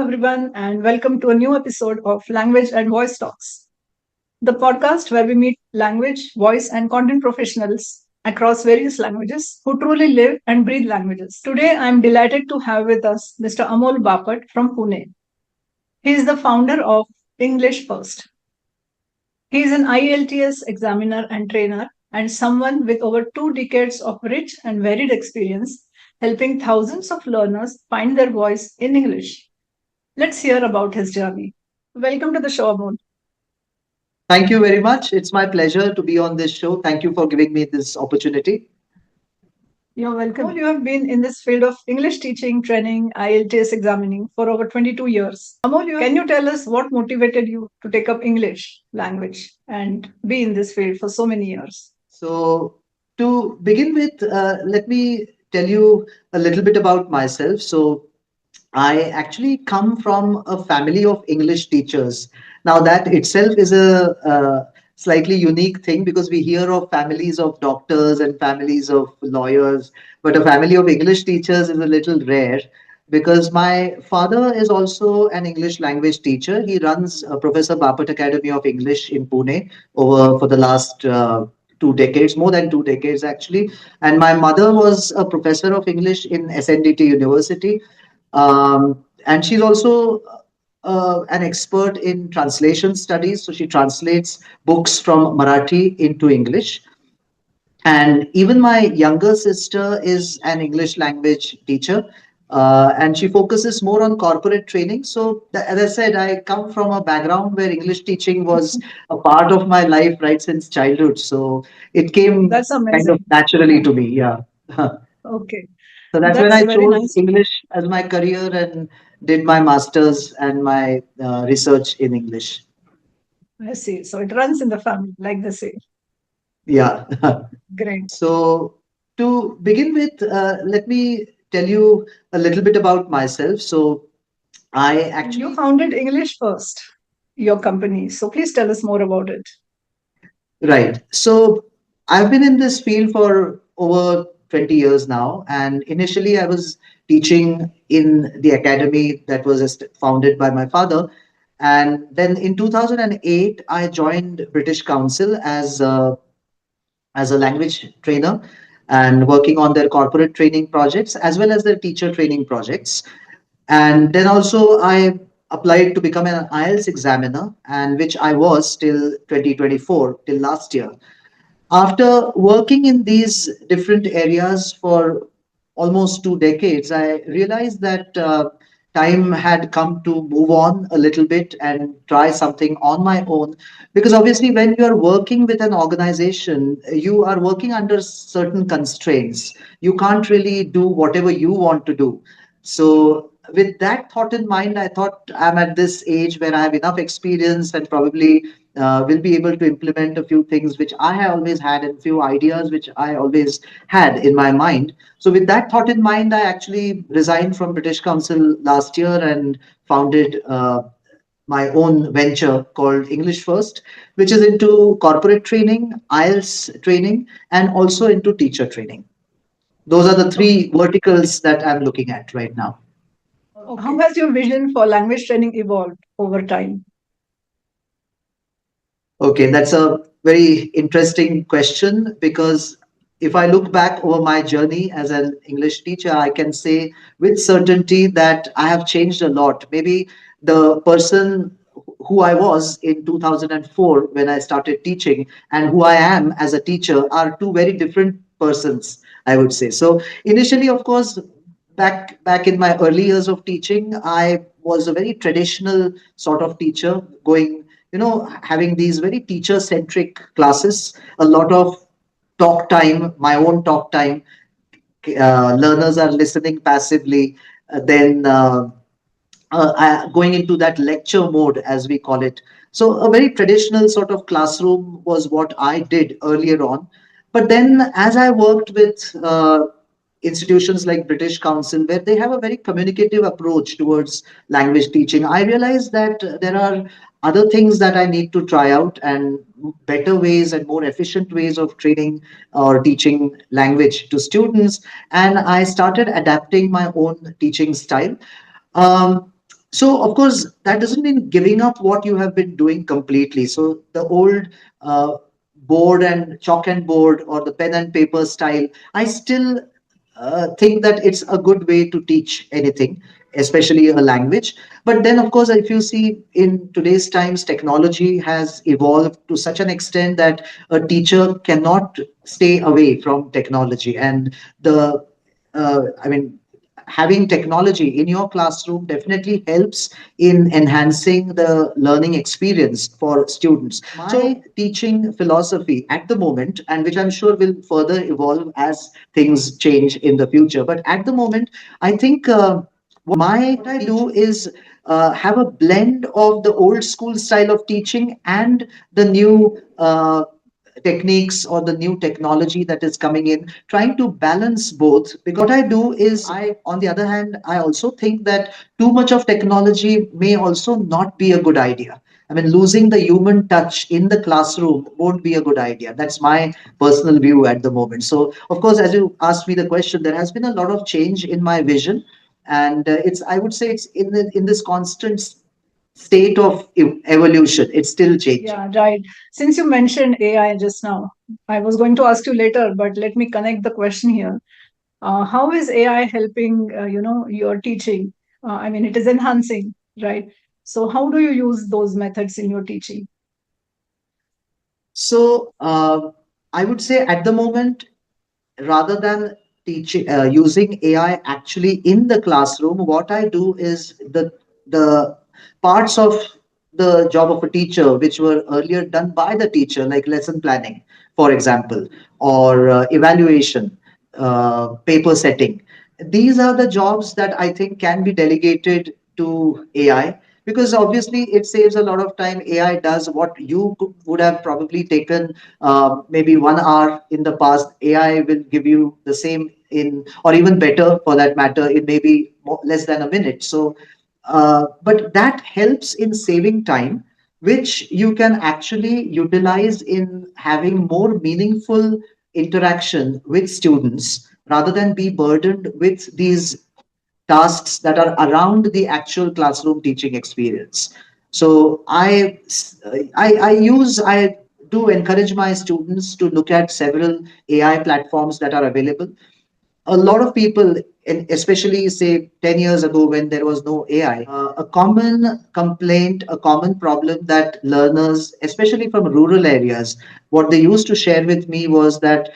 everyone, and welcome to a new episode of Language and Voice Talks, the podcast where we meet language, voice, and content professionals across various languages who truly live and breathe languages. Today, I'm delighted to have with us Mr. Amol Bapat from Pune. He is the founder of English First. He is an IELTS examiner and trainer, and someone with over 2 decades of rich and varied experience helping thousands of learners find their voice in English. Let's hear about his journey. Welcome to the show, Amol. Thank you very much. It's my pleasure to be on this show. Thank you for giving me this opportunity. You're welcome. Amol, you have been in this field of English teaching, training, IELTS examining for over 22 years. Amol, can you tell us what motivated you to take up English language and be in this field for so many years? So, to begin with, let me tell you a little bit about myself. I actually come from a family of English teachers. Now, that itself is a slightly unique thing because we hear of families of doctors and families of lawyers, but a family of English teachers is a little rare because my father is also an English language teacher. He runs Professor Bapat Academy of English in Pune over for the last 2 decades, more than 2 decades actually. And my mother was a professor of English in SNDT University, and she's also an expert in translation studies. So she translates books from Marathi into English. And even my younger sister is an English language teacher. And she focuses more on corporate training. So, as I said, I come from a background where English teaching was a part of my life right since childhood. So, it came That's kind of amazing. naturally to me. Yeah. Okay. So that's when That's I very chose nice. English as my career and did my master's and my research in English. I see. So it runs in the family, like they say. Yeah. Great. So to begin with, let me tell you a little bit about myself. So I You actually, founded English First, your company. So please tell us more about it. right. So I've been in this field for over 20 years now. And initially, I was teaching in the academy that was founded by my father. And then in 2008, I joined British Council as a language trainer and working on their corporate training projects as well as their teacher training projects. And then also I applied to become an IELTS examiner, and which I was till 2024, till last year. After working in these different areas for almost 2 decades, I realized that time had come to move on a little bit and try something on my own. Because obviously, when you are working with an organization, you are working under certain constraints. You can't really do whatever you want to do. So, with that thought in mind, I thought I'm at this age where I have enough experience and probably will be able to implement a few things which I have always had and few ideas which I always had in my mind. So, with that thought in mind, I actually resigned from British Council last year and founded my own venture called English First, which is into corporate training, IELTS training, and also into teacher training. Those are the three verticals that I'm looking at right now. How has your vision for language training evolved over time? Okay, that's a very interesting question because if I look back over my journey as an English teacher, I can say with certainty that I have changed a lot. Maybe the person who I was in 2004 when I started teaching and who I am as a teacher are two very different persons, I would say. So initially, of course, back in my early years of teaching, I was a very traditional sort of teacher, going, having these very teacher centric classes, a lot of talk time, my own talk time. Learners are listening passively, going into that lecture mode, as we call it. So, a very traditional sort of classroom was what I did earlier on. But then, as I worked with institutions like British Council, where they have a very communicative approach towards language teaching, I realized that there are other things that I need to try out and better ways and more efficient ways of training or teaching language to students. And I started adapting my own teaching style. Um, So, of course, that doesn't mean giving up what you have been doing completely. So, the old uh, board and chalk and board or the pen and paper style, I still think that it's a good way to teach anything, especially a language. But then, of course, if you see in today's times, technology has evolved to such an extent that a teacher cannot stay away from technology. And I mean, having technology in your classroom definitely helps in enhancing the learning experience for students. My teaching philosophy at the moment, and which I'm sure will further evolve as things change in the future, but at the moment, I think what I do is have a blend of the old school style of teaching and the new techniques or the new technology that is coming in, trying to balance both. Because what I do is, on the other hand, I also think that too much of technology may also not be a good idea. I mean, losing the human touch in the classroom won't be a good idea. That's my personal view at the moment. So, of course, as you asked me the question, there has been a lot of change in my vision, and it's, I would say, it's in this constant state of evolution. It's still changing. Yeah, right. Since you mentioned AI just now, I was going to ask you later, but let me connect the question here. How is AI helping, your teaching? I mean, it is enhancing, right? So, how do you use those methods in your teaching? So I would say at the moment, rather than teaching using AI actually in the classroom, what I do is the parts of the job of a teacher which were earlier done by the teacher, like lesson planning, for example, or evaluation, paper setting. These are the jobs that I think can be delegated to AI, because obviously it saves a lot of time. AI does what you would have probably taken maybe 1 hour in the past. AI will give you the same in, or even better for that matter, in maybe less than a minute. So, but that helps in saving time, which you can actually utilize in having more meaningful interaction with students rather than be burdened with these tasks that are around the actual classroom teaching experience. So I do encourage my students to look at several AI platforms that are available. A lot of people, and especially say 10 years ago when there was no AI, a common complaint, a common problem that learners, especially from rural areas, what they used to share with me was that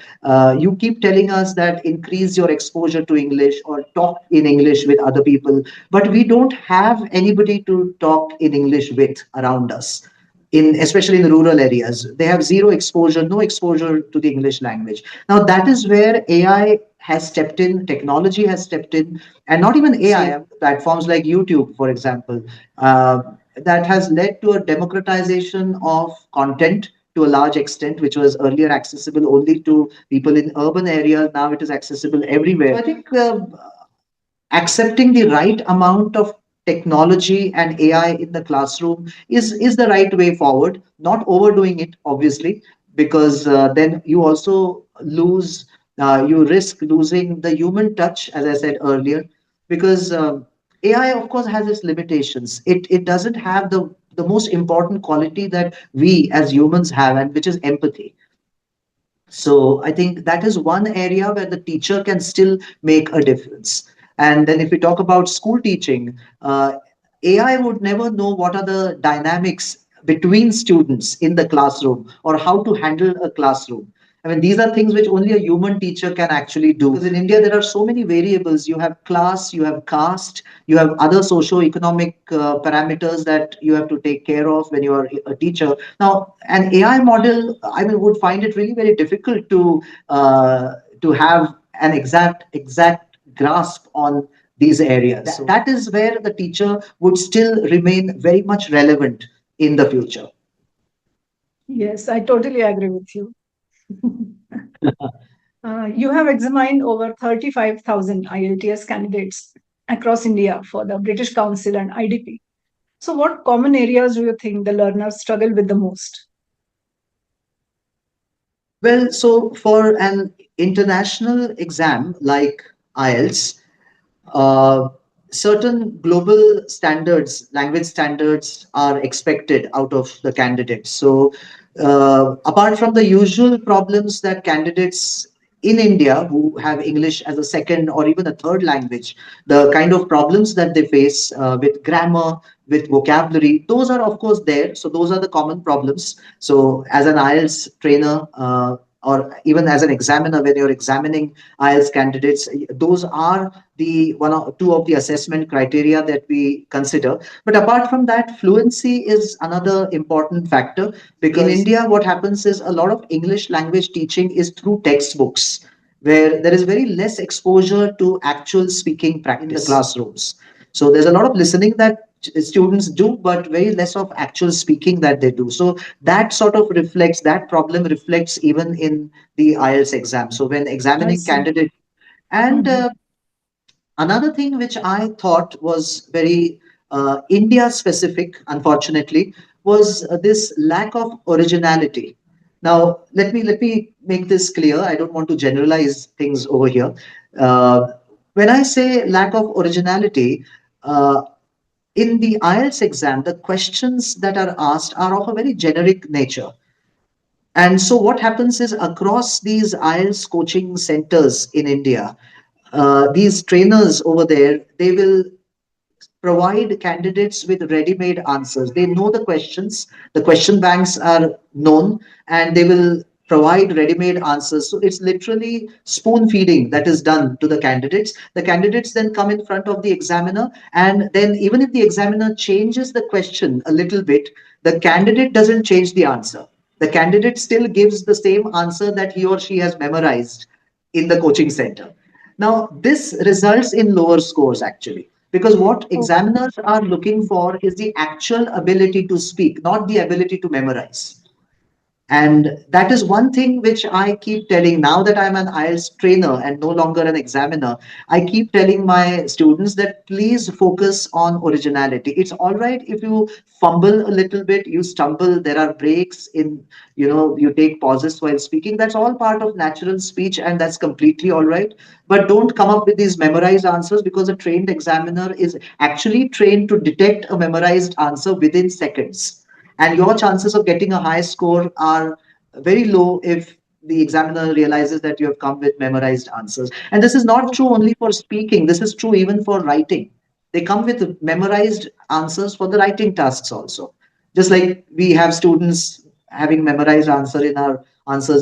you keep telling us that increase your exposure to English or talk in English with other people, but we don't have anybody to talk in English with around us, in especially in the rural areas. They have zero exposure, no exposure to the English language. Now that is where AI has stepped in, technology has stepped in, and not even AI, platforms like YouTube, for example, that has led to a democratization of content to a large extent, which was earlier accessible only to people in urban areas. Now it is accessible everywhere. So I think accepting the right amount of technology and AI in the classroom is the right way forward. Not overdoing it, obviously, because then you also lose, you risk losing the human touch, as I said earlier, because AI, of course, has its limitations. It doesn't have the most important quality that we as humans have, and which is empathy. So I think that is one area where the teacher can still make a difference. And then if we talk about school teaching, AI would never know what are the dynamics between students in the classroom or how to handle a classroom. I mean, these are things which only a human teacher can actually do. Because in India, there are so many variables. You have class, you have caste, you have other socio-economic parameters that you have to take care of when you are a teacher. Now, an AI model, I mean, would find it really very difficult to have an exact grasp on these areas. So that is where the teacher would still remain very much relevant in the future. Yes, I totally agree with you. You have examined over 35,000 IELTS candidates across India for the British Council and IDP. So, what common areas do you think the learners struggle with the most? Well, so for an international exam like IELTS, uh, certain global standards, language standards are expected out of the candidates. So, apart from the usual problems that candidates in India who have English as a second or even a third language, the kind of problems that they face with grammar, with vocabulary, those are of course there. So, those are the common problems. So, as an IELTS trainer, or even as an examiner, when you're examining IELTS candidates, those are the one or two of the assessment criteria that we consider. But apart from that, fluency is another important factor, because in India, what happens is a lot of English language teaching is through textbooks, where there is very less exposure to actual speaking practice in the classrooms. So there's a lot of listening that students do, but very less of actual speaking that they do. So that sort of reflects, that problem reflects even in the IELTS exam. So when I examining see. candidate, and Mhm. another thing which I thought was very India specific, unfortunately, was this lack of originality. Now, let me make this clear. I don't want to generalize things over here. Uh, when I say lack of originality, uh, in the IELTS exam, the questions that are asked are of a very generic nature. And so, what happens is across these IELTS coaching centers in India, these trainers over there, they will provide candidates with ready-made answers. They know the questions, the question banks are known, and they will provide ready-made answers. So it's literally spoon feeding that is done to the candidates. The candidates then come in front of the examiner, and then even if the examiner changes the question a little bit, the candidate doesn't change the answer. The candidate still gives the same answer that he or she has memorized in the coaching center. Now, this results in lower scores actually, because what Okay. examiners are looking for is the actual ability to speak, not the ability to memorize. And that is one thing which I keep telling now that I'm an IELTS trainer and no longer an examiner. I keep telling my students that please focus on originality. It's all right if you fumble a little bit, you stumble, there are breaks in, you take pauses while speaking. That's all part of natural speech and that's completely all right. But don't come up with these memorized answers, because a trained examiner is actually trained to detect a memorized answer within seconds, and your chances of getting a high score are very low if the examiner realizes that you have come with memorized answers. And this is not true only for speaking, this is true even for writing. They come with memorized answers for the writing tasks also, just like we have students having memorized answers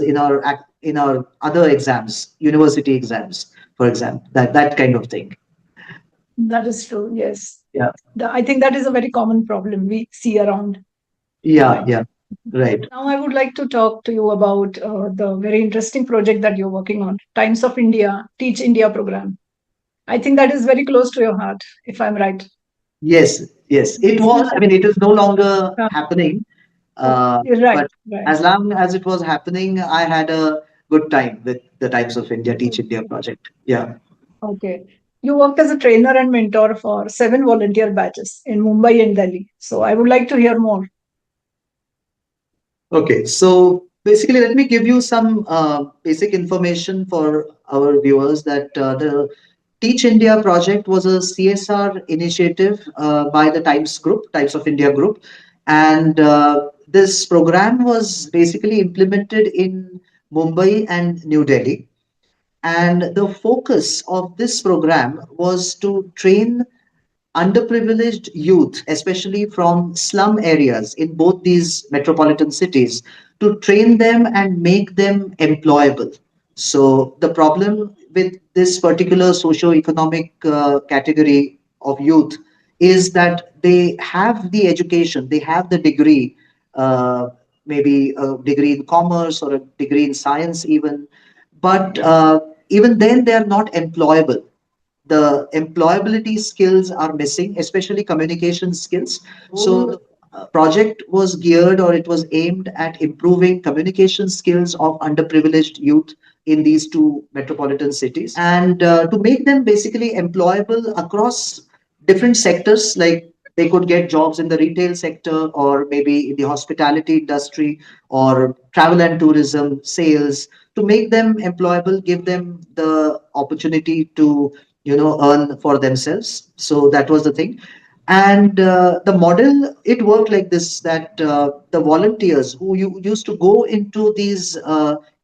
in our other exams, university exams, for example, that kind of thing. That is true. Yes. Yeah, I think that is a very common problem we see around. yeah, Right. yeah, right. Now, I would like to talk to you about the very interesting project that you're working on, Times of India, Teach India program. I think that is very close to your heart, if I'm right. Yes, yes, it Yes. was. I mean, it is no longer Uh, happening. right, But right. as long as it was happening, I had a good time with the Times of India Teach India project. Yeah. Okay. You worked as a trainer and mentor for 7 volunteer batches in Mumbai and Delhi. So I would like to hear more. Okay. So basically, let me give you some basic information for our viewers that the Teach India project was a CSR initiative by the Times Group, Times of India Group. And this program was basically implemented in Mumbai and New Delhi. And the focus of this program was to train underprivileged youth, especially from slum areas in both these metropolitan cities, to train them and make them employable. So, the problem with this particular socio-economic category of youth is that they have the education, they have the degree, uh, maybe a degree in commerce or a degree in science, even, but even then they are not employable. The employability skills are missing, especially communication skills. So the project was geared, or it was aimed at improving communication skills of underprivileged youth in these two metropolitan cities, and to make them basically employable across different sectors, like they could get jobs in the retail sector or maybe in the hospitality industry or travel and tourism, sales, to make them employable, give them the opportunity to earn for themselves. So that was the thing. And the model, it worked like this, that the volunteers who used to go into these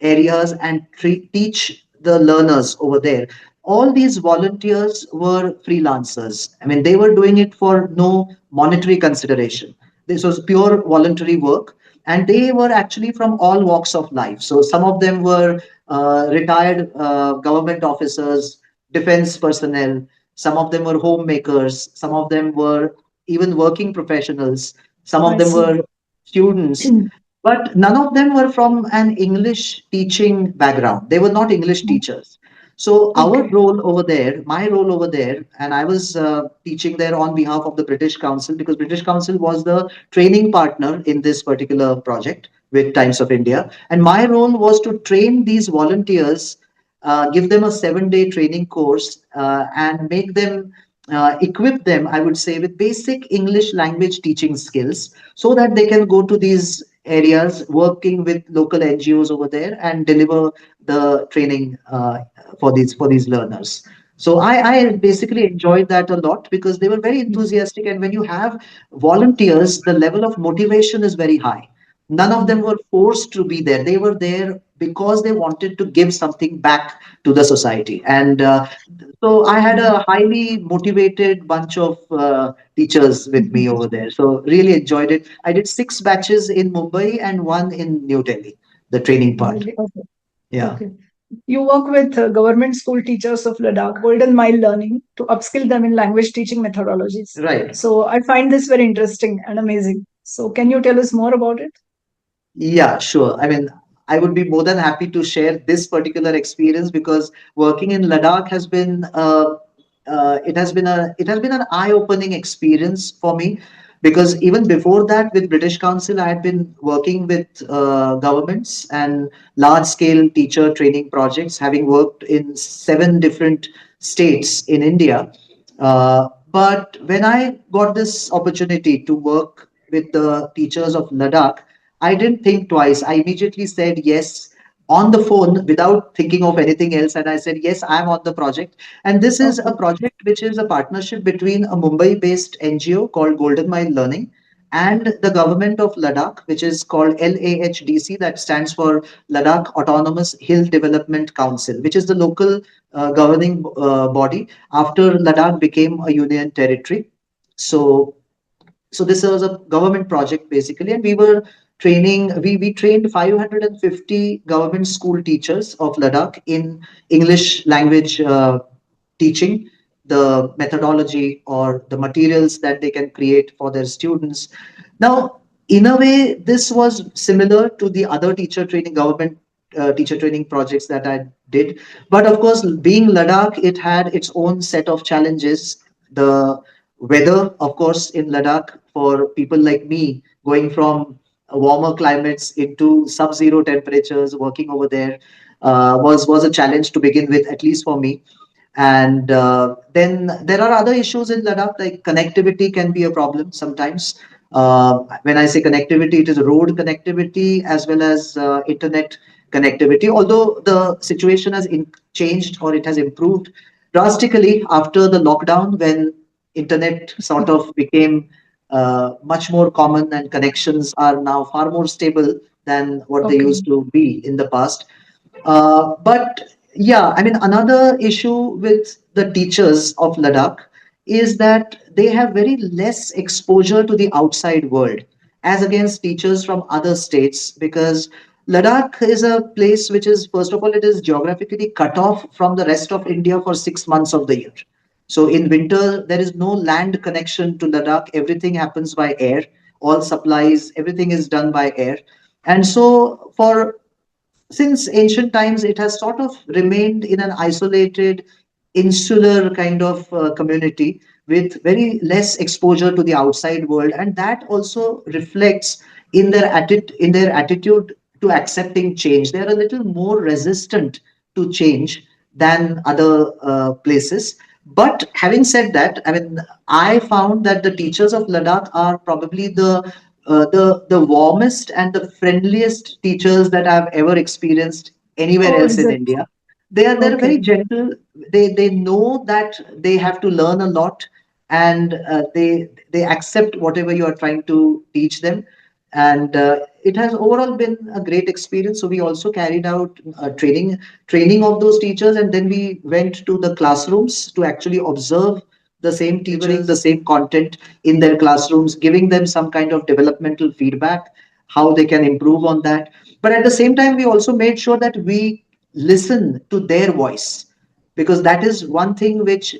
areas and teach the learners over there, all these volunteers were freelancers. I mean, they were doing it for no monetary consideration. This was pure voluntary work, and they were actually from all walks of life. So some of them were retired government officers, defense personnel. Some of them were homemakers. Some of them were even working professionals. Some of I them see. were students. But none of them were from an English teaching background. They were not English teachers. So our Okay. role over there, my role over there, and I was teaching there on behalf of the British Council, because British Council was the training partner in this particular project with Times of India. And my role was to train these volunteers, give them a 7-day training course, and make them, equip them, I would say, with basic English language teaching skills, so that they can go to these areas working with local NGOs over there and deliver the training for these learners. So I basically enjoyed that a lot, because they were very enthusiastic. And when you have volunteers, the level of motivation is very high. None of them were forced to be there. They were there because they wanted to give something back to the society. And so I had a highly motivated bunch of teachers with me over there. So really enjoyed it. I did 6 batches in Mumbai and one in New Delhi, the training part. Really? Okay. Yeah. Okay. You work with government school teachers of Ladakh, Golden Mile Learning, to upskill them in language teaching methodologies. Right. So I find this very interesting and amazing. So can you tell us more about it? Yeah, sure. I mean, I would be more than happy to share this particular experience, because working in Ladakh has been it has been an eye-opening experience for me, because even before that, with British Council, I had been working with governments and large-scale teacher training projects, having worked in 7 different states in India. But when I got this opportunity to work with the teachers of Ladakh, I didn't think twice. I immediately said yes on the phone without thinking of anything else. And I said, yes, I'm on the project. And this is a Okay. project which is a partnership between a Mumbai based NGO called Golden Mile Learning and the government of Ladakh, which is called LAHDC, that stands for Ladakh Autonomous Hill Development Council, which is the local governing body after Ladakh became a union territory. So this was a government project basically, and we trained 550 government school teachers of Ladakh in English language teaching, the methodology or the materials that they can create for their students. Now, in a way, this was similar to the other teacher training government teacher training projects that I did. But of course, being Ladakh, it had its own set of challenges. The weather, of course, in Ladakh, for people like me, going from warmer climates into sub-zero temperatures, working over there, was a challenge to begin with, at least for me. And then there are other issues in Ladakh, like connectivity can be a problem sometimes. When I say connectivity, it is road connectivity as well as internet connectivity. Although the situation has changed, or it has improved drastically after the lockdown, when internet sort of became much more common, and connections are now far more stable than what they Okay. used to be in the past. But yeah, I mean, another issue with the teachers of Ladakh is that they have very less exposure to the outside world as against teachers from other states, because Ladakh is a place which is, first of all, it is geographically cut off from the rest of India for 6 months of the year. So in winter, there is no land connection to Ladakh. Everything happens by air. All supplies, everything is done by air. And so for since ancient times, it has sort of remained in an isolated, insular kind of community with very less exposure to the outside world, and that also reflects in in their attitude to accepting change. They are a little more resistant to change than other places. But having said that, I mean, I found that the teachers of Ladakh are probably the warmest and the friendliest teachers that I've ever experienced anywhere Oh, else is in it? India. they're very Okay. gentle. They know that they have to learn a lot, and they accept whatever you are trying to teach them. And it has overall been a great experience. So we also carried out training of those teachers, and then we went to the classrooms to actually observe the same teachers, the same content in their classrooms, giving them some kind of developmental feedback, how they can improve on that. But at the same time, we also made sure that we listen to their voice, because that is one thing which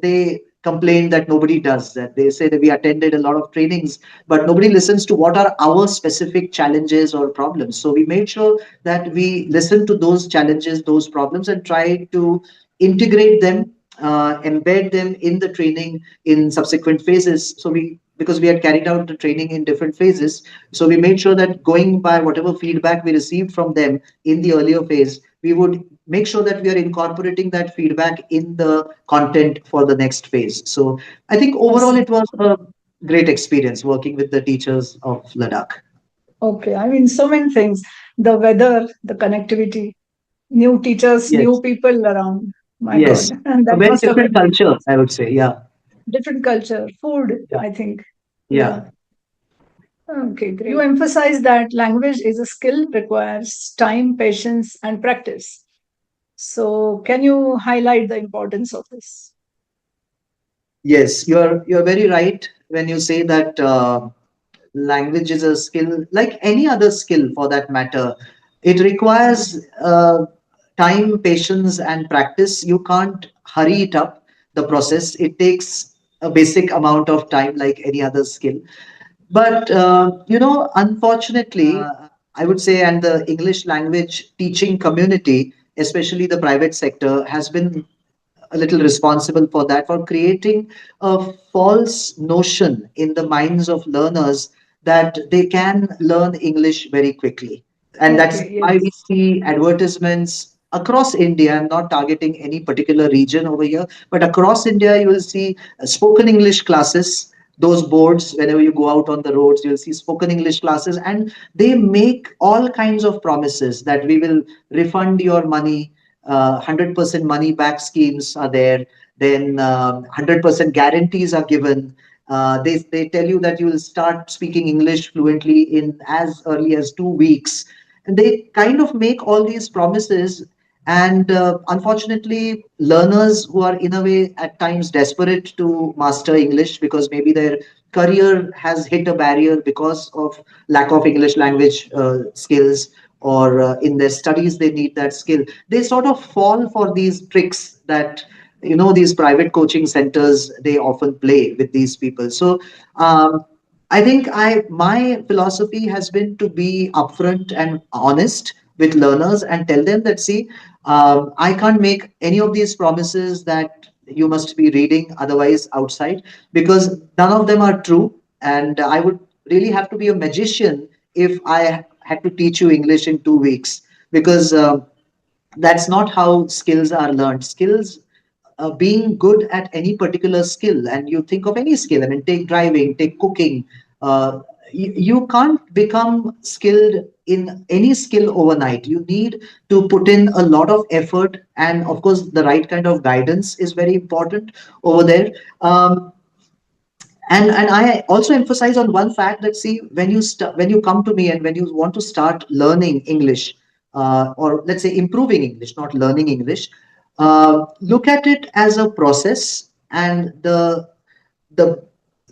they complain that nobody does. That they say that we attended a lot of trainings, but nobody listens to what are our specific challenges or problems. So we made sure that we listen to those challenges, those problems, and try to integrate them, embed them in the training in subsequent phases. So we, because we had carried out the training in different phases, so we made sure that going by whatever feedback we received from them in the earlier phase, we would make sure that we are incorporating that feedback in the content for the next phase. So I think overall Awesome. it was a great experience working with the teachers of Ladakh. Okay. I mean, so many things. The weather, the connectivity, new teachers, new Yes, people around. My yes. God. And A that very must have different been culture, I would say. Yeah, different culture, food, yeah, I think. yeah. Yeah. Okay, great. You emphasize that language is a skill, requires time, patience, and practice. So, can you highlight the importance of this? Yes, you're very right when you say that language is a skill like any other skill for that matter. It requires time, patience, and practice. You can't hurry it up, the process. It takes a basic amount of time like any other skill. But unfortunately, I would say, and the English language teaching community, especially the private sector, has been a little responsible for that, for creating a false notion in the minds of learners that they can learn English very quickly. And that's Okay, why we yes. see advertisements across India. I'm not targeting any particular region over here, but across India, you will see spoken English classes. Those boards, whenever you go out on the roads, you'll see spoken English classes, and they make all kinds of promises that we will refund your money. 100% money back schemes are there. Then 100% guarantees are given. They tell you that you will start speaking English fluently in as early as 2 weeks. And they kind of make all these promises. And unfortunately, learners who are in a way at times desperate to master English because maybe their career has hit a barrier because of lack of English language skills, or in their studies they need that skill, they sort of fall for these tricks that these private coaching centers they often play with these people. So I think my philosophy has been to be upfront and honest with learners and tell them that, see, I can't make any of these promises that you must be reading otherwise outside, because none of them are true. And I would really have to be a magician if I had to teach you English in 2 weeks, because that's not how skills are learned. Skills, being good at any particular skill, and you think of any skill, I mean, take driving, take cooking, you can't become skilled in any skill overnight. You need to put in a lot of effort, and of course, the right kind of guidance is very important over there. And I also emphasize on one fact that, see, when you come to me and when you want to start learning English, or let's say improving English, not learning English, look at it as a process. And the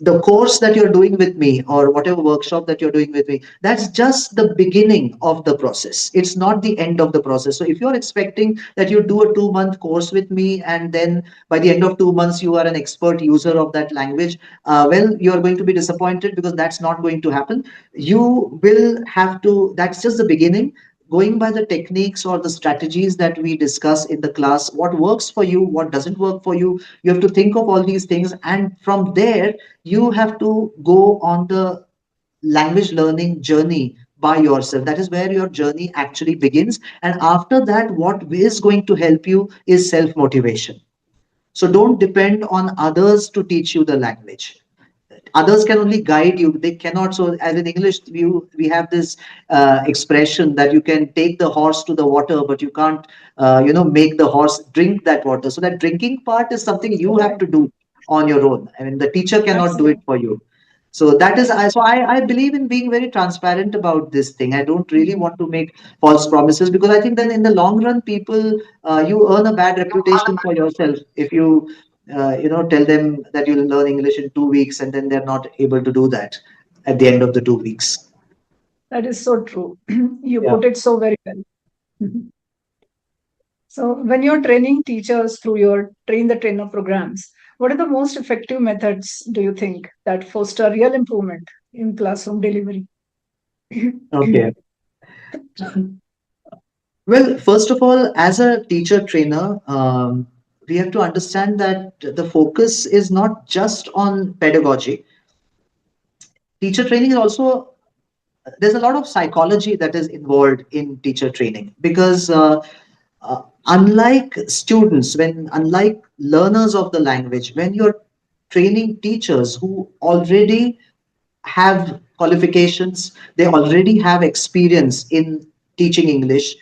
the course that you're doing with me, or whatever workshop that you're doing with me, that's just the beginning of the process. It's not the end of the process. So if you're expecting that you do a 2-month course with me, and then by the end of 2 months you are an expert user of that language, well, you're going to be disappointed, because that's not going to happen. You will have to, that's just the beginning. Going by the techniques or the strategies that we discuss in the class, what works for you, what doesn't work for you, you have to think of all these things, and from there you have to go on the language learning journey by yourself. That is where your journey actually begins. And after that, what is going to help you is self motivation. So don't depend on others to teach you the language. others can only guide you, they cannot. So as in English, we have this expression that you can take the horse to the water, but you can't make the horse drink that water. So that drinking part is something you have Right. to do on your own. I mean, the teacher cannot That's do it true. for you. So that is, Right. I believe in being very transparent about this thing. I don't really Mhm. want to make false promises, because I think then in the long run, people, you earn a bad reputation for yourself if you, tell them that you'll learn English in 2 weeks and then they're not able to do that at the end of the 2 weeks. That is so true. You Yeah. put it so very well. Mhm. So, when you're training teachers through your train the trainer programs, what are the most effective methods do you think that foster real improvement in classroom delivery? Okay. Well, first of all, as a teacher trainer, we have to understand that the focus is not just on pedagogy. Teacher training is also, there's a lot of psychology that is involved in teacher training, because unlike students, when unlike learners of the language, when you're training teachers who already have qualifications, they already have experience in teaching English,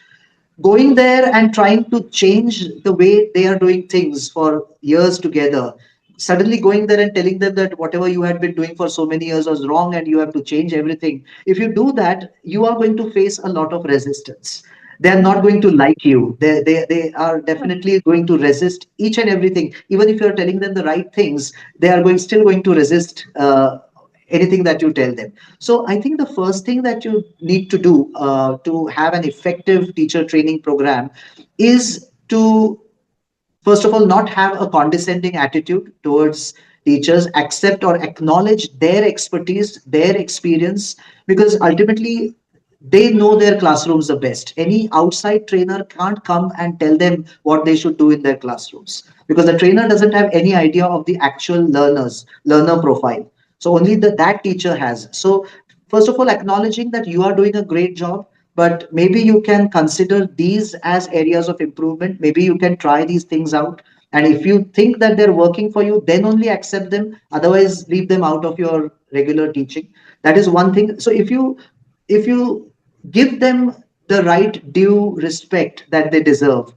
going there and trying to change the way they are doing things for years together, suddenly going there and telling them that whatever you had been doing for so many years was wrong and you have to change everything. If you do that, you are going to face a lot of resistance. They are not going to like you. They are definitely going to resist each and everything. Even if you're telling them the right things, they are still going to resist anything that you tell them. So I think the first thing that you need to do to have an effective teacher training program is to, first of all, not have a condescending attitude towards teachers, accept or acknowledge their expertise, their experience, because ultimately they know their classrooms the best. Any outside trainer can't come and tell them what they should do in their classrooms, because the trainer doesn't have any idea of the actual learner profile. So only that teacher has. So first of all, acknowledging that you are doing a great job, but maybe you can consider these as areas of improvement. Maybe you can try these things out, and if you think that they're working for you, then only accept them. Otherwise, leave them out of your regular teaching. That is one thing. So if you give them the right due respect that they deserve,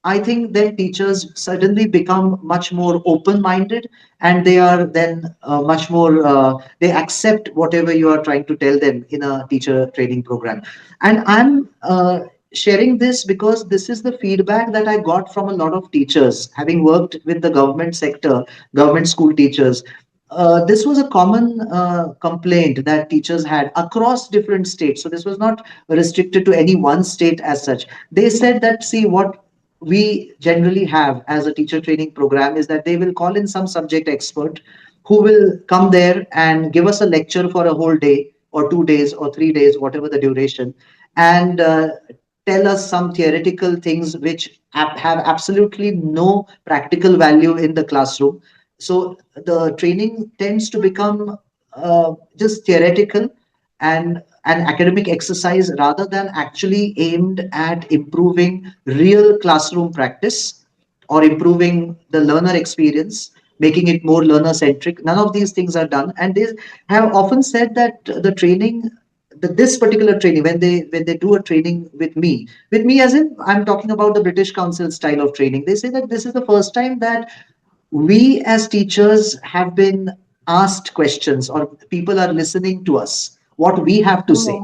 I think then teachers suddenly become much more open minded, and they are then much more, they accept whatever you are trying to tell them in a teacher training program. And I'm sharing this because this is the feedback that I got from a lot of teachers, having worked with the government sector, government school teachers. This was a common complaint that teachers had across different states. So this was not restricted to any one state as such. They said that, see, what we generally have as a teacher training program is that they will call in some subject expert who will come there and give us a lecture for a whole day or 2 days or 3 days, whatever the duration, and tell us some theoretical things which have absolutely no practical value in the classroom. So the training tends to become just theoretical and an academic exercise rather than actually aimed at improving real classroom practice or improving the learner experience, making it more learner centric. None of these things are done, and they have often said that the training, this particular training, when they do a training with me as in I'm talking about the British Council style of training, they say that this is the first time that we as teachers have been asked questions, or people are listening to us what we have to say.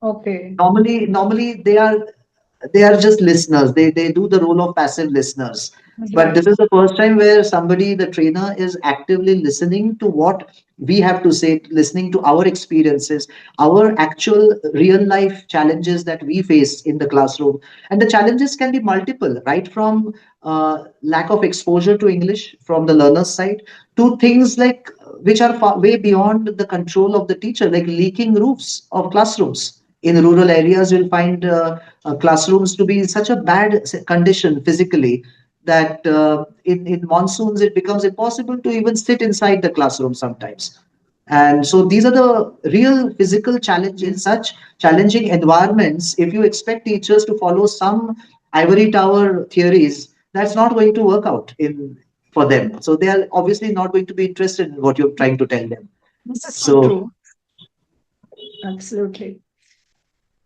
Oh, okay. Normally they are just listeners. They do the role of passive listeners. But Right. this is the first time where somebody, the trainer, is actively listening to what we have to say, listening to our experiences, our actual real life challenges that we face in the classroom. And the challenges can be multiple, right from lack of exposure to English from the learner's side, to things like which are far, way beyond the control of the teacher, like leaking roofs of classrooms. In rural areas, you'll find classrooms to be in such a bad condition physically that in monsoons it becomes impossible to even sit inside the classroom sometimes. And so these are the real physical challenges. In such challenging environments, if you expect teachers to follow some ivory tower theories, that's not going to work out in for them. So they are obviously not going to be interested in what you're trying to tell them. This is so So true. Absolutely.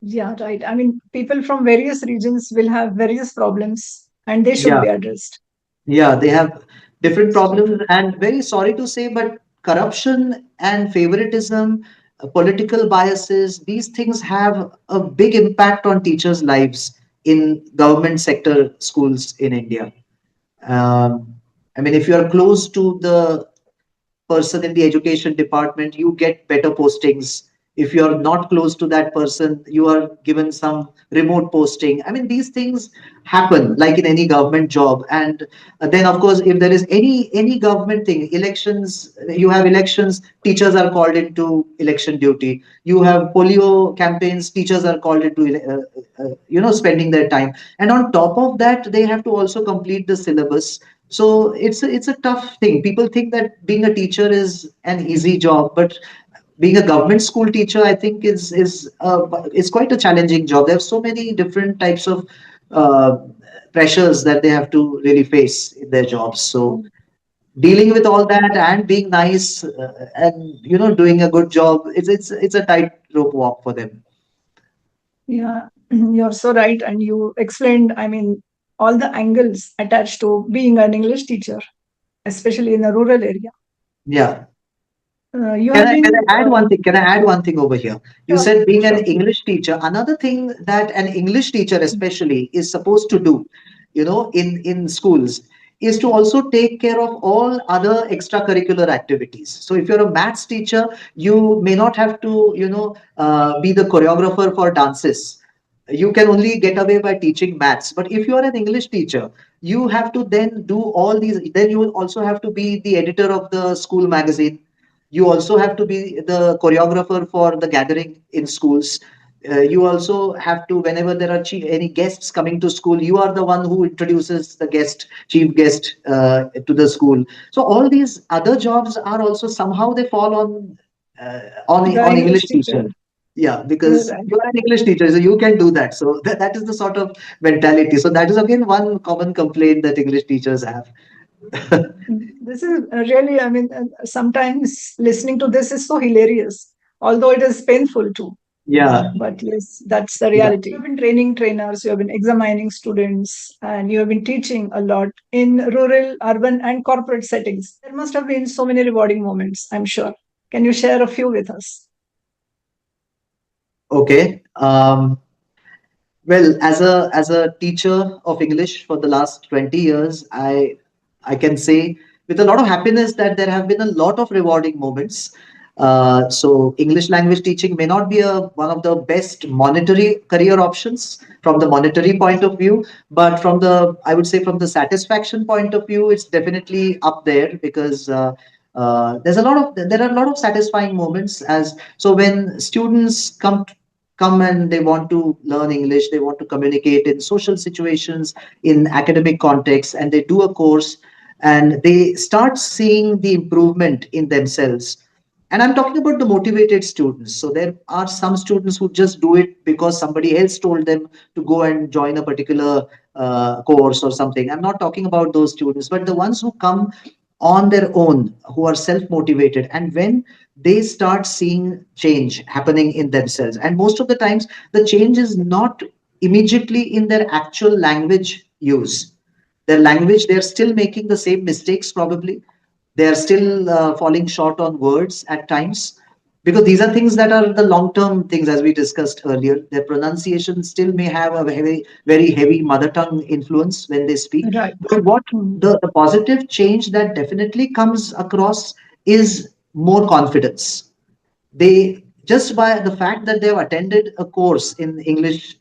Yeah, right. I mean, people from various regions will have various problems and they should yeah, be addressed. yeah, they have different So problems, true. and very sorry to say, but corruption and favoritism, political biases, these things have a big impact on teachers' lives in government sector schools in India. Um, I mean, if you are close to the person in the education department, you get better postings. If you're not close to that person, you are given some remote posting. I mean, these things happen like in any government job. And then, of course, if there is any government thing, elections, you have elections, teachers are called into election duty. You have polio campaigns, teachers are called into spending their time. And on top of that, they have to also complete the syllabus. So it's a tough thing. People think that being a teacher is an easy job, but being a government school teacher, I think is quite a challenging job. There are so many different types of uh, pressures that they have to really face in their jobs. So dealing with all that and being nice, and doing a good job, it's a tightrope walk for them. Yeah, you're so right. And you explained, I mean, all the angles attached to being an English teacher, especially in a rural area. Yeah. You Can have I can been, I add one thing? Can I add one thing over here? You sure, said being an sure, please. English teacher. Another thing that an English teacher, especially, is supposed to do, in schools, is to also take care of all other extracurricular activities. So if you're a maths teacher, you may not have to, be the choreographer for dances. You can only get away by teaching maths. But if you are an English teacher, you have to then do all these. Then you also have to be the editor of the school magazine. You also have to be the choreographer for the gathering in schools. You also have to, whenever there are any guests coming to school, you are the one who introduces the chief guest, to the school. So all these other jobs are also somehow they fall uh, The on English English teacher. teacher. Yeah, You're because right. you're an English teacher, so you can do that. So that is the sort of mentality. So that is again one common complaint that English teachers have. This is really, I mean, sometimes listening to this is so hilarious, although it is painful too. Yeah, But yes, that's the yeah. reality. You have been training trainers, you have been examining students, and you have been teaching a lot in rural, urban, and corporate settings. There must have been so many rewarding moments, I'm sure. Can you share a few with us? Okay. Well, as a teacher of English for the last 20 years, I can say with a lot of happiness that there have been a lot of rewarding moments. So English language teaching may not be one of the best monetary career options from the monetary point of view, but from the I would say from the satisfaction point of view, it's definitely up there because there are a lot of satisfying moments as so when students come and they want to learn English, they want to communicate in social situations, in academic contexts, and they do a course and they start seeing the improvement in themselves. And I'm talking about the motivated students. So there are some students who just do it because somebody else told them to go and join a particular course or something. I'm not talking about those students, but the ones who come on their own, who are self motivated. And when they start seeing change happening in themselves, and most of the times, the change is not immediately in their actual language use. Their language, they're still making the same mistakes, probably. They are still falling short on words at times because these are things that are the long term things, as we discussed earlier. Their pronunciation still may have a very heavy mother tongue influence when they speak. Right. But what Mm. the positive change that definitely comes across is more confidence. They just by the fact that they've attended a course in English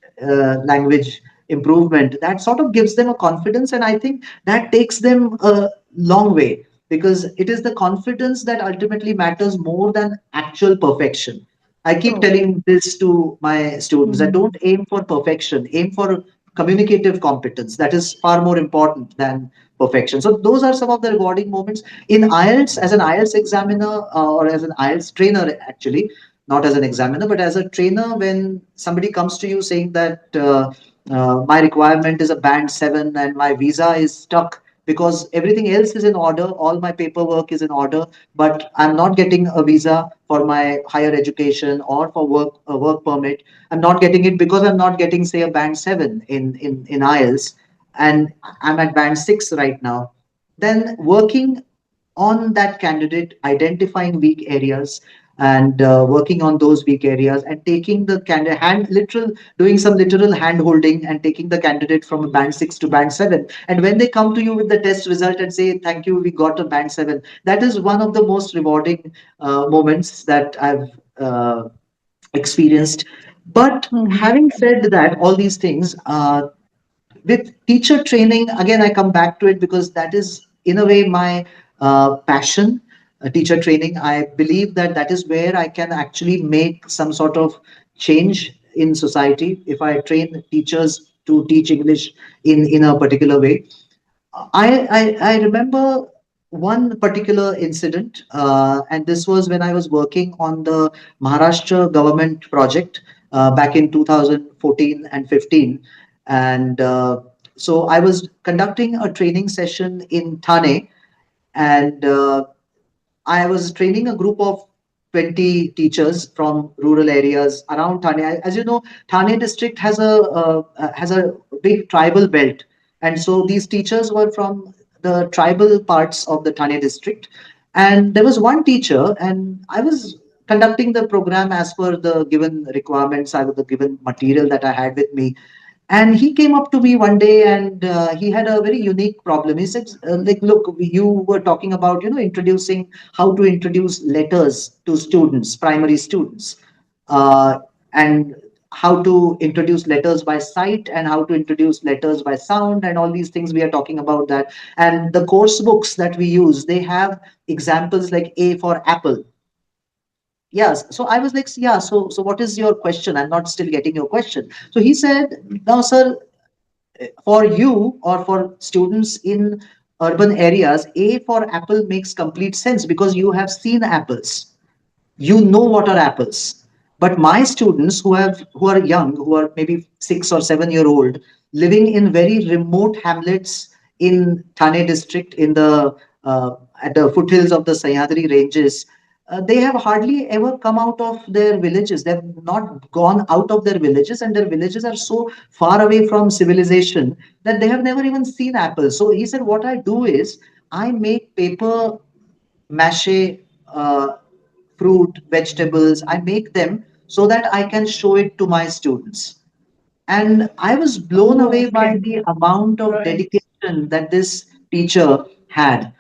language improvement, that sort of gives them a confidence, and I think that takes them a long way because it is the confidence that ultimately matters more than actual perfection. I keep True. telling this to my students that Mm. don't aim for perfection, aim for communicative competence. That is far more important than perfection. So those are some of the rewarding moments in IELTS. As an IELTS examiner, or as an IELTS trainer, actually, not as an examiner, but as a trainer, when somebody comes to you saying that my requirement is a band 7 and my visa is stuck because everything else is in order, all my paperwork is in order, but I'm not getting a visa for my higher education or for work, a work permit. I'm not getting it because I'm not getting, say, a band 7 in IELTS, and I'm at band 6 right now. Then working on that candidate, identifying weak areas, and working on those weak areas, and taking the candidate hand literal, doing some literal hand holding, and taking the candidate from band 6 to band 7. And when they come to you with the test result and say thank you, we got a band 7, that is one of the most rewarding moments that I've experienced. But Mhm. having said that, all these things, with teacher training, again I come back to it because that is in a way my passion. Teacher training, I believe that that is where I can actually make some sort of change in society if I train teachers to teach English in a particular way. I remember one particular incident, and this was when I was working on the Maharashtra government project back in 2014 and 15. And so I was conducting a training session in Thane, and I was training a group of 20 teachers from rural areas around Thane. As you know, Thane district has a big tribal belt, and so these teachers were from the tribal parts of the Thane district. And there was one teacher, and I was conducting the program as per the given requirements, I the given material that I had with me. And he came up to me one day, and he had a very unique problem. He said, like, look, you were talking about, introducing how to introduce letters to students, primary students, uh, and how to introduce letters by sight and how to introduce letters by sound and all these things we are talking about that. And the course books that we use, they have examples like A for apple. Yes. So I was like, yeah, so what is your question? I'm not still getting your question. So he said, now, sir, for you or for students in urban areas, A for apple makes complete sense because you have seen apples, you know what are apples. But my students who are young, who are maybe 6 or 7 year old, living in very remote hamlets in Thane district, in the at the foothills of the Sahyadri ranges, they have hardly ever come out of their villages. They have not gone out of their villages, and their villages are so far away from civilization that they have never even seen apples. So he said, what I do is I make paper mache uh, fruit, vegetables. I make them so that I can show it to my students. And I was blown Oh, away by okay. the amount of Right. dedication that this teacher had.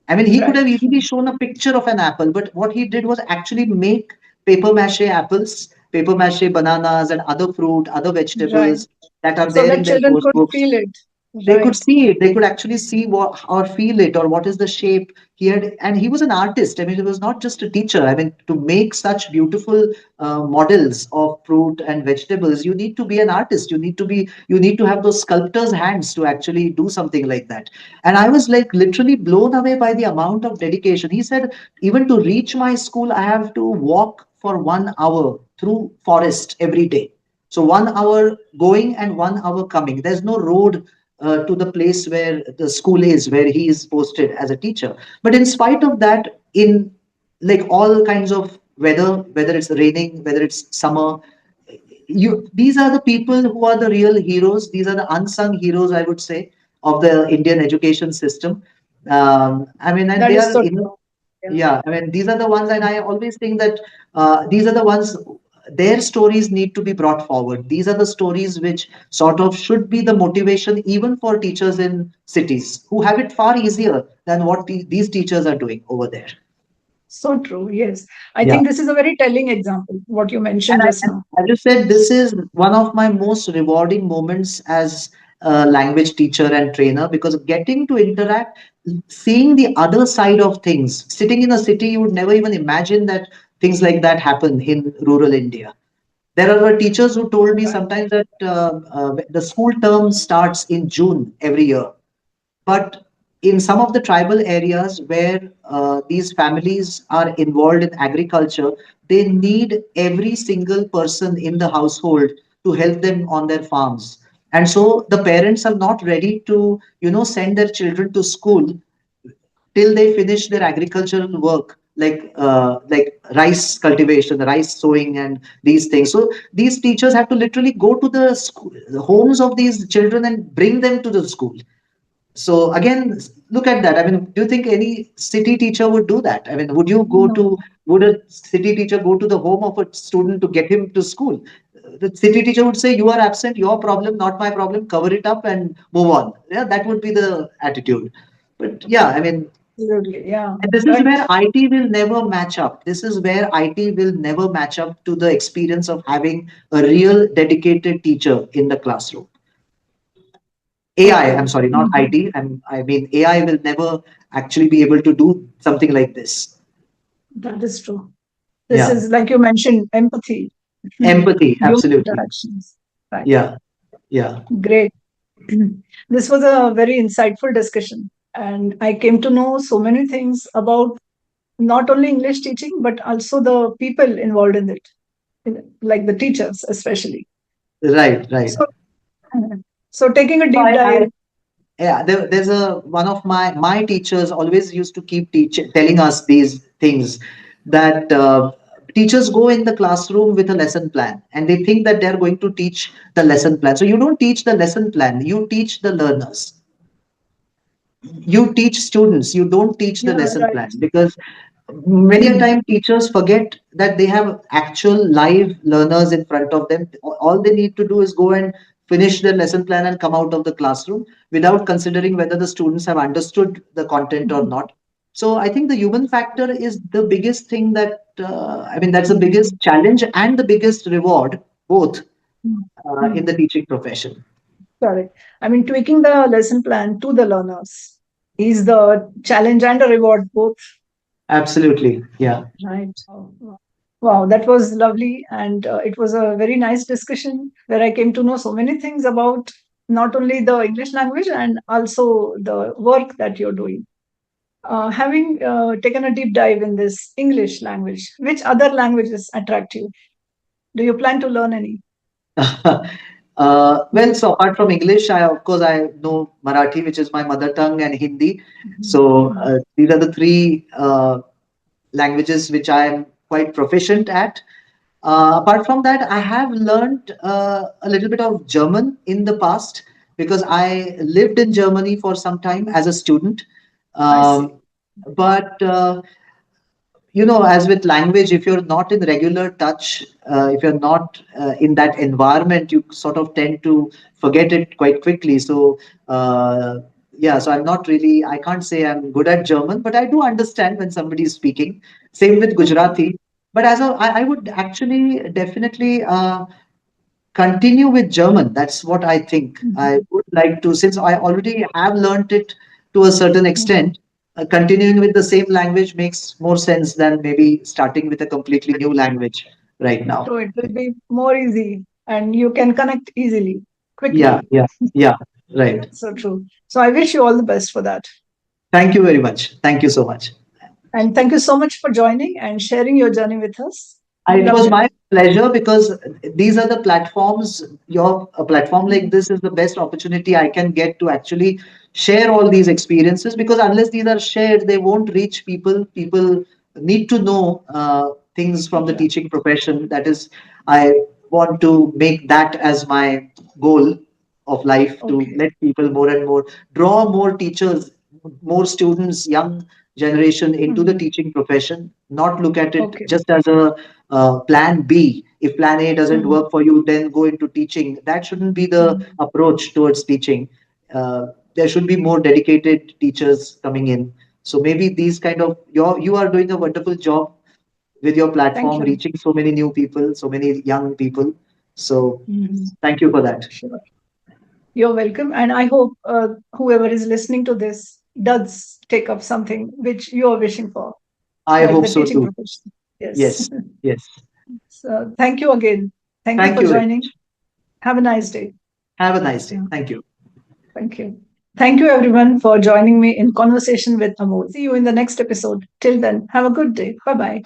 I mean, he could Right. have easily shown a picture of an apple, but what he did was actually make paper mache apples, paper mache bananas, and other fruit, other Right. vegetables that are So there that in their children course could books. feel it. They could Right. see it, they could actually see what or feel it, or what is the shape he had. And he was an artist. I mean, he was not just a teacher. I mean, to make such beautiful models of fruit and vegetables, you need to be an artist. You need to have those sculptor's hands to actually do something like that. And I was like literally blown away by the amount of dedication. He said, even to reach my school, I have to walk for 1 hour through forest every day. So 1 hour going and 1 hour coming. There's no road to the place where the school is, where he is posted as a teacher. But in spite of that, in like all kinds of weather, whether it's raining, whether it's summer, you these are the people who are the real heroes. These are the unsung heroes, I would say, of the Indian education system. I mean, and That they is are, so true. Yeah. yeah, I mean, these are the ones, and I always think that these are the ones, their stories need to be brought forward. These are the stories which sort of should be the motivation even for teachers in cities who have it far easier than what these teachers are doing over there. So true. Yes. I Yeah. think this is a very telling example, what you mentioned just And now. as you said, this is one of my most rewarding moments as a language teacher and trainer, because getting to interact, seeing the other side of things. Sitting in a city, you would never even imagine that things like that happen in rural India. There are teachers who told me Right. sometimes that the school term starts in June every year. But in some of the tribal areas where these families are involved in agriculture, they need every single person in the household to help them on their farms. And so the parents are not ready to, send their children to school till they finish their agricultural work, like rice cultivation, rice sowing, and these things. So these teachers have to literally go to the homes of these children and bring them to the school. So again, look at that. I mean, do you think any city teacher would do that? I mean, No. would a city teacher go to the home of a student to get him to school? The city teacher would say, "You are absent, your problem, not my problem, cover it up and move on." Yeah, that would be the attitude. But yeah, I mean, Absolutely. Yeah. and this is Right. where IT will never match up. This is where IT will never match up to the experience of having a real dedicated teacher in the classroom. AI, I'm Okay. sorry, not Mhm. IT. I mean, AI will never actually be able to do something like this. That is true. This Yeah. is, like you mentioned, empathy, Empathy, human absolutely. interactions. Right. Yeah. Yeah. Great. This was a very insightful discussion. And I came to know so many things about not only English teaching, but also the people involved in it, like the teachers, especially. Right, right. So, so taking a So deep dive. yeah, there's a one of my teachers always used to keep telling us these things, that teachers go in the classroom with a lesson plan and they think that they're going to teach the lesson plan. So you don't teach the lesson plan, you teach the learners, you teach students, you don't teach the Yeah, lesson right. plan, because many a Hmm. time teachers forget that they have actual live learners in front of them. All they need to do is go and finish their lesson plan and come out of the classroom without considering whether the students have understood the content or not. So I think the human factor is the biggest thing that, I mean, that's the biggest challenge and the biggest reward, both in the teaching profession. Correct. I mean, tweaking the lesson plan to the learners is the challenge and a reward both. Absolutely. Yeah. Right. Wow, that was lovely. And it was a very nice discussion where I came to know so many things about not only the English language and also the work that you're doing. Having taken a deep dive in this English language, which other languages attract you? Do you plan to learn any? Well, so apart from English, of course I know Marathi, which is my mother tongue, and Hindi. So these are the three languages which I am quite proficient at. Apart from that, I have learned a little bit of German in the past because I lived in Germany for some time as a student. I see. Um, but as with language, if you're not in regular touch, if you're not in that environment, you sort of tend to forget it quite quickly. So yeah, so I'm not really, I can't say I'm good at German, but I do understand when somebody is speaking. Same with Okay. Gujarati. But I would actually definitely continue with German. That's what I think. I Mhm. would like to, since I already have learned it to a certain Mhm. extent, continuing with the same language makes more sense than maybe starting with a completely new language right now. So it will be more easy and you can connect easily, Yeah, quickly. yeah, yeah, right. That's so true. So I wish you all the best for that. Thank you very much. Thank you so much. And thank you so much for joining and sharing your journey with us. It Loved was it. my pleasure because these are the platforms. A platform like this is the best opportunity I can get to actually share all these experiences. Because unless these are shared, they won't reach people. People need to know things from the Yeah. teaching profession. That is, I want to make that as my goal of life, to Okay. let people more and more draw more teachers, more students, young generation into the Mhm. teaching profession. Not look at it Okay. just as a plan B. If plan A doesn't Mhm. work for you, then go into teaching. That shouldn't be the Mhm. approach towards teaching. There should be more dedicated teachers coming in. So maybe these kind of, you are doing a wonderful job with your Thank platform, you. reaching so many new people, so many young people. So Mhm. thank you for that. Sure. You're welcome. And I hope whoever is listening to this does take up something which you are wishing for, I like hope the so teaching too. profession. Yes. Yes, yes. So thank you again. Thank you Thank for you very joining. much. Have a nice day. Have a nice day. Yeah. Thank you. Thank you. Thank you, everyone, for joining me in conversation with Amol. See you in the next episode. Till then, have a good day. Bye bye.